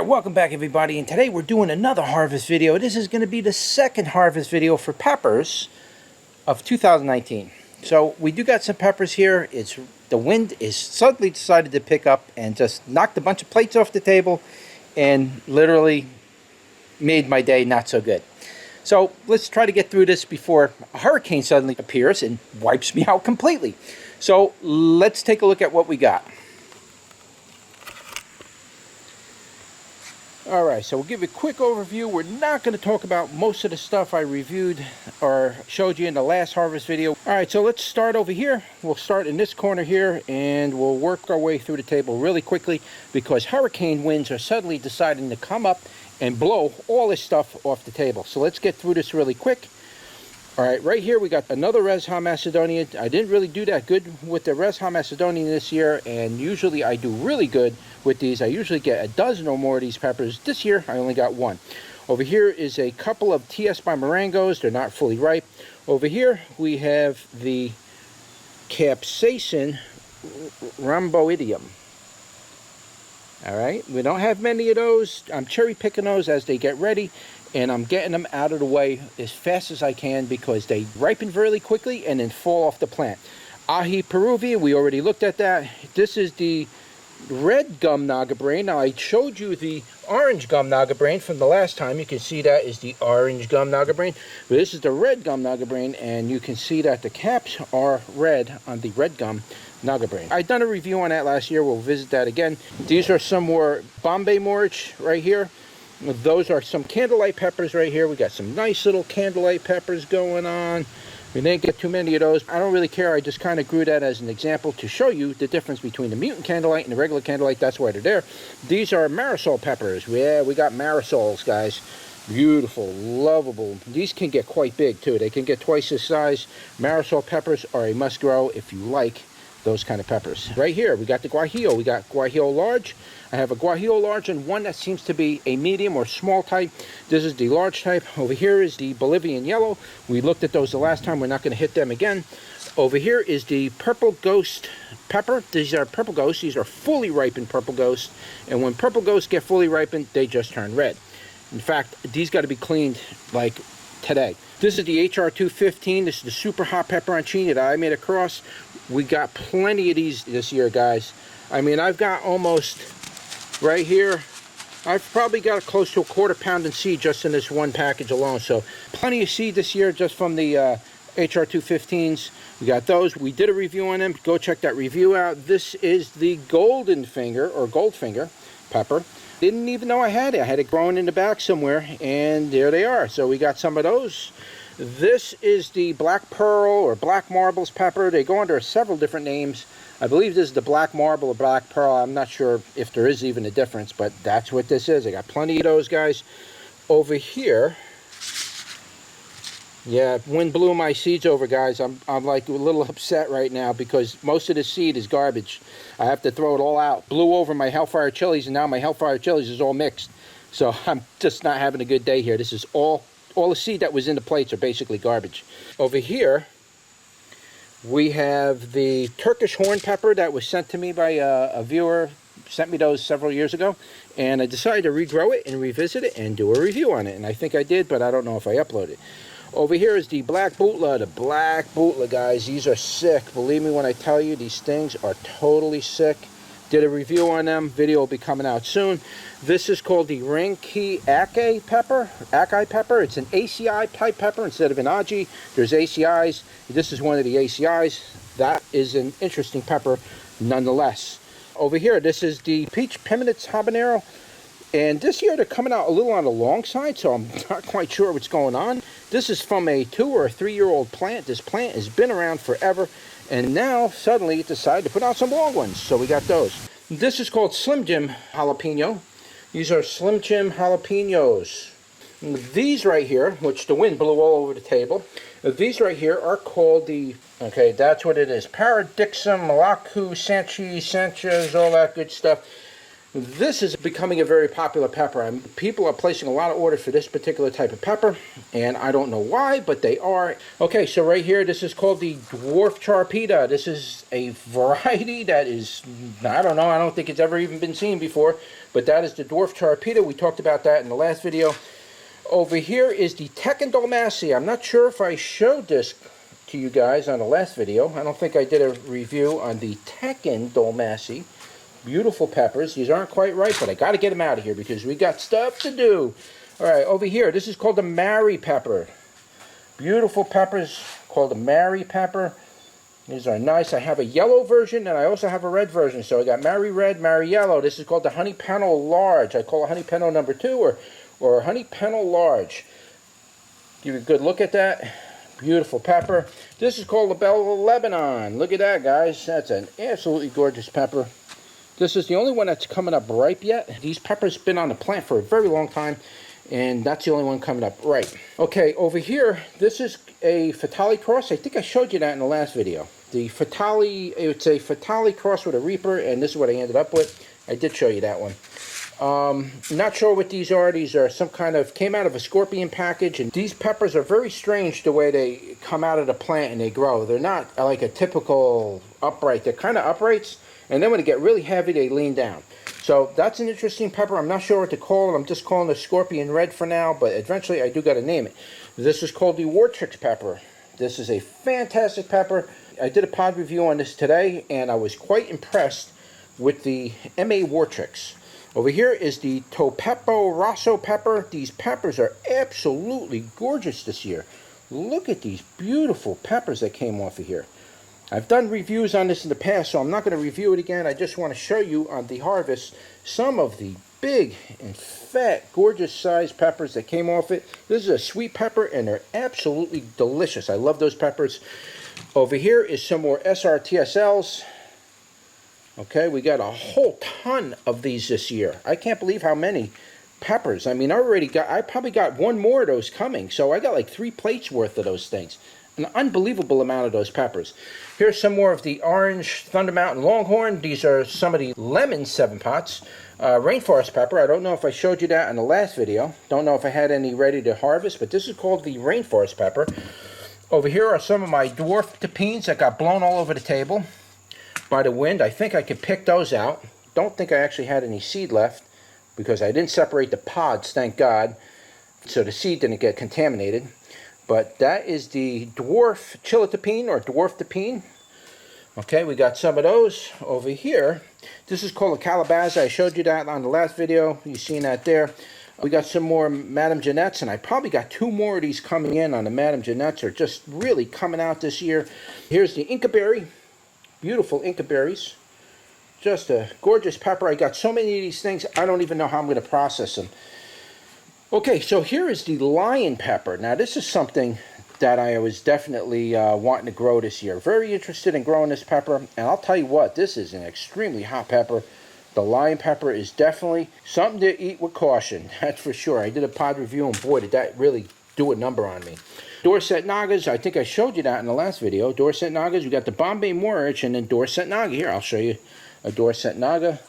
Alright, welcome back everybody, and today we're doing another harvest video. This is going to be the second harvest video for peppers of 2019. So we do got some peppers here. The wind is suddenly decided to pick up and just knocked a bunch of plates off the table and literally made my day not so good. So let's try to get through this before a hurricane suddenly appears and wipes me out completely. So let's take a look at what we got. Alright, so we'll give you a quick overview. We're not going to talk about most of the stuff I reviewed or showed you in the last harvest video. Alright, so let's start over here. We'll start in this corner here and we'll work our way through the table really quickly because hurricane winds are suddenly deciding to come up and blow all this stuff off the table. So let's get through this really quick. Alright, right here we got another Res Ha Macedonian. I didn't really do that good with the Res Ha Macedonian this year, and usually I do really good with these. I usually get a dozen or more of these peppers. This year I only got one. Over here is a couple of TS by Marangos. They're not fully ripe. Over here we have the Capsicum rhomboideum. Alright, we don't have many of those. I'm cherry picking those as they get ready, and I'm getting them out of the way as fast as I can because they ripen really quickly and then fall off the plant. Ahi Peruvian, we already looked at that. This is the red gum naga brain. Now I showed you the orange gum naga brain from the last time. You can see that is the orange gum naga brain. But this is the red gum naga brain, and you can see that the caps are red on the red gum naga brain. I've done a review on that last year. We'll visit that again. These are some more Bombay Morch right here. Those are some Candlelight peppers right here. We got some nice little Candlelight peppers going on. We didn't get too many of those. I don't really care. I just kind of grew that as an example to show you the difference between the Mutant Candlelight and the regular Candlelight. That's why they're there. These are Marisol peppers. Yeah, we got Marisols, guys. Beautiful, lovable. These can get quite big too. They can get twice this size. Marisol peppers are a must grow if you like those kind of peppers. Right here we got the Guajillo. We got Guajillo large. I have a Guajillo large and one that seems to be a medium or small type. This is the large type. Over here is the Bolivian yellow. We looked at those the last time. We're not going to hit them again. Over here is the purple ghost pepper. These are purple ghosts. These are fully ripened purple ghosts, and when purple ghosts get fully ripened, they just turn red. In fact, these got to be cleaned like today. This is the HR215. This is the super hot pepperoncini that I made across. We got plenty of these this year, guys. I mean, I've got almost right here. I've probably got close to a quarter pound in seed just in this one package alone. So plenty of seed this year just from the HR215s. We got those. We did a review on them. Go check that review out. This is the golden finger or goldfinger pepper. Didn't even know I had it. I had it growing in the back somewhere, and there they are. So we got some of those. This is the black pearl or black marbles pepper. They go under several different names. I believe this is the black marble or black pearl. I'm not sure if there is even a difference, but that's what this is. I got plenty of those, guys. Over here, yeah, wind blew my seeds over, guys. I'm like a little upset right now because most of the seed is garbage. I have to throw it all out. Blew over my HellFire chilies, and now my HellFire chilies is all mixed. So I'm just not having a good day here. This is all the seed that was in the plates are basically garbage. Over here, we have the Turkish horn pepper that was sent to me by a viewer. Sent me those several years ago, and I decided to regrow it and revisit it and do a review on it. And I think I did, but I don't know if I uploaded it. Over here is the black bootla. The black bootla, guys. These are sick. Believe me when I tell you, these things are totally sick. Did a review on them. Video will be coming out soon. This is called the Ranki Ake pepper. Akai pepper. It's an ACI type pepper instead of an Aji. There's ACIs. This is one of the ACIs. That is an interesting pepper nonetheless. Over here, this is the Peach Pimenitz Habanero. And this year they're coming out a little on the long side, so I'm not quite sure what's going on. This is from a 2 or 3 year old plant. This plant has been around forever, and now suddenly it decided to put out some long ones, so we got those. This is called Slim Jim jalapeno. These are Slim Jim jalapenos. These right here, which the wind blew all over the table, these right here are called the, okay, that's what it is, Paradixum, Malacu, Sanchez, all that good stuff. This is becoming a very popular pepper. People are placing a lot of orders for this particular type of pepper, and I don't know why, but they are. Okay, so right here, this is called the dwarf charpita. This is a variety that is, I don't know, I don't think it's ever even been seen before, but that is the dwarf charpita. We talked about that in the last video. Over here is the Tekken Dolmassi. I'm not sure if I showed this to you guys on the last video. I don't think I did a review on the Tekken Dolmassi. Beautiful peppers. These aren't quite ripe, but I got to get them out of here because we got stuff to do. All right, over here, this is called the Mary pepper. Beautiful peppers called the Mary pepper. These are nice. I have a yellow version and I also have a red version. So I got Mary red, Mary yellow. This is called the Honey Pennel large. I call it Honey Pennel number 2 or Honey Pennel large. Give you a good look at that. Beautiful pepper. This is called the Belle of Lebanon. Look at that, guys. That's an absolutely gorgeous pepper. This is the only one that's coming up ripe yet. These peppers have been on the plant for a very long time, and that's the only one coming up ripe. Okay, over here, this is a Fatale cross. I think I showed you that in the last video. The Fatale, it's a Fatale cross with a Reaper, and this is what I ended up with. I did show you that one. Not sure what these are. These are some kind of, came out of a scorpion package, and these peppers are very strange the way they come out of the plant and they grow. They're not like a typical upright. They're kind of uprights. And then when they get really heavy, they lean down. So that's an interesting pepper. I'm not sure what to call it. I'm just calling it Scorpion Red for now, but eventually I do got to name it. This is called the Wartrix pepper. This is a fantastic pepper. I did a pod review on this today, and I was quite impressed with the MA Wartrix. Over here is the Topepo Rosso pepper. These peppers are absolutely gorgeous this year. Look at these beautiful peppers that came off of here. I've done reviews on this in the past, so I'm not going to review it again. I just want to show you on the harvest some of the big and fat, gorgeous sized peppers that came off it. This is a sweet pepper, and they're absolutely delicious. I love those peppers. Over here is some more SRTSLs. Okay, we got a whole ton of these this year. I can't believe how many peppers. I mean, I probably got one more of those coming, so I got like 3 plates worth of those things. An unbelievable amount of those peppers. Here's some more of the orange Thunder Mountain Longhorn. These are some of the lemon 7-pots. Rainforest pepper. I don't know if I showed you that in the last video. Don't know if I had any ready to harvest, but this is called the Rainforest pepper. Over here are some of my dwarf tapines that got blown all over the table by the wind. I think I could pick those out. Don't think I actually had any seed left because I didn't separate the pods, thank God, so the seed didn't get contaminated. But that is the dwarf chilitapine or dwarf tapine. Okay, we got some of those over here. This is called a calabaza. I showed you that on the last video. You've seen that there. We got some more Madame Jeanettes, and I probably got 2 more of these coming in on the Madame Jeanettes. Are just really coming out this year. Here's the Inca berry. Beautiful Inca berries. Just a gorgeous pepper. I got so many of these things, I don't even know how I'm going to process them. Okay, so here is the lion pepper. Now, this is something that I was definitely wanting to grow this year. Very interested in growing this pepper, and I'll tell you what, this is an extremely hot pepper. The lion pepper is definitely something to eat with caution, that's for sure. I did a pod review, and boy, did that really do a number on me. Dorset Nagas, I think I showed you that in the last video. Dorset Nagas, we got the Bombay Moorage and then Dorset Naga. Here, I'll show you a Dorset Naga.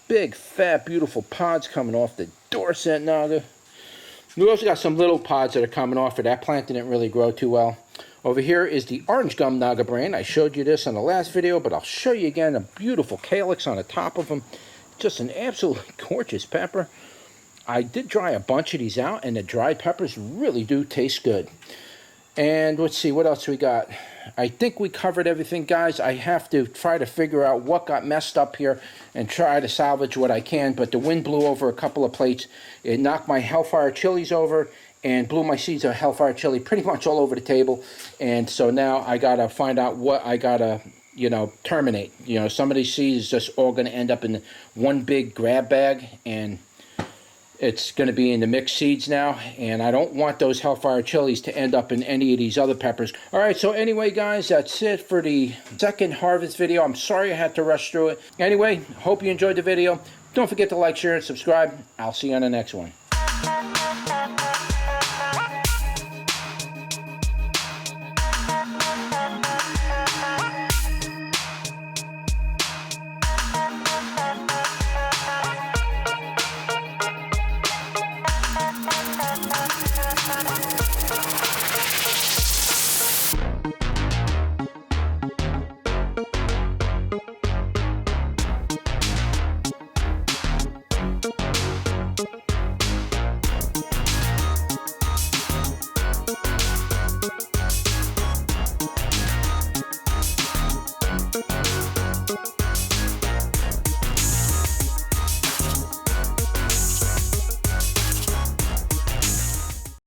Big, fat, beautiful pods coming off the Dorset Naga. We also got some little pods that are coming off, but that plant didn't really grow too well. Over here is the Orange Gum Naga brand. I showed you this on the last video, but I'll show you again. A beautiful calyx on the top of them. Just an absolutely gorgeous pepper. I did dry a bunch of these out, and the dried peppers really do taste good. And let's see, what else we got? I think we covered everything, guys. I have to try to figure out what got messed up here and try to salvage what I can, but the wind blew over a couple of plates. It knocked my HellFire chilies over and blew my seeds of HellFire chili pretty much all over the table. And so now I got to find out what I got to, terminate. Some of these seeds is just all going to end up in one big grab bag, and it's going to be in the mixed seeds now, and I don't want those HellFire chilies to end up in any of these other peppers. All right, so anyway, guys, that's it for the second harvest video. I'm sorry I had to rush through it. Anyway, hope you enjoyed the video. Don't forget to like, share, and subscribe. I'll see you on the next one.